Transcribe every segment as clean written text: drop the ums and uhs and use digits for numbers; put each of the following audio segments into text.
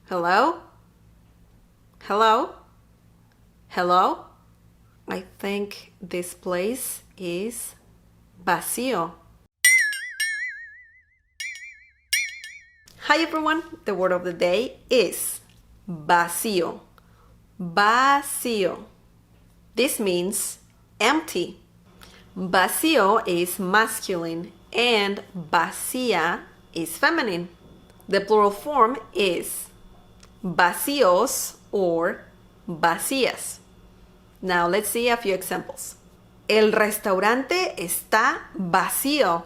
Hello? Hello? Hello? I think this place is vacío. Hi everyone, the word of the day is vacío. Vacío. This means empty. Vacío is masculine and vacía is feminine. The plural form is vacíos or vacías. Now let's see a few examples. El restaurante está vacío.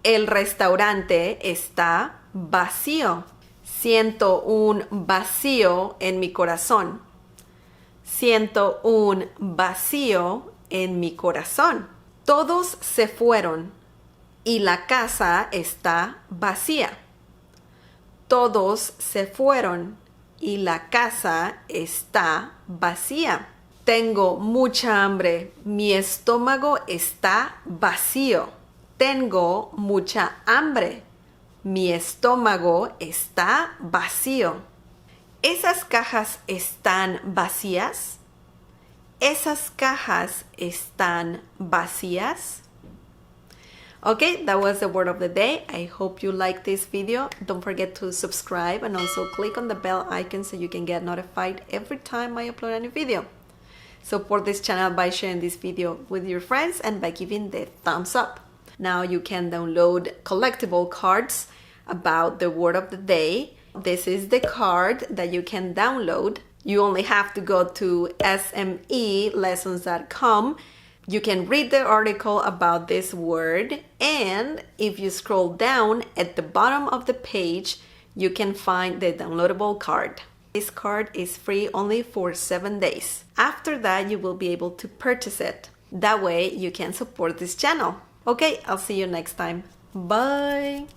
El restaurante está vacío. Siento un vacío en mi corazón. Siento un vacío en mi corazón. Todos se fueron y la casa está vacía. Todos se fueron y la casa está vacía. Tengo mucha hambre. Mi estómago está vacío. Tengo mucha hambre. Mi estómago está vacío. ¿Esas cajas están vacías? ¿Esas cajas están vacías? Okay, that was the word of the day. I hope you liked this video. Don't forget to subscribe and also click on the bell icon so you can get notified every time I upload a new video. Support this channel by sharing this video with your friends and by giving the thumbs up. Now you can download collectible cards about the word of the day. This is the card that you can download. You only have to go to smelessons.com. You can read the article about this word, and if you scroll down at the bottom of the page, you can find the downloadable card. This card is free only for 7 days. After that, you will be able to purchase it. That way, you can support this channel. Okay, I'll see you next time. Bye!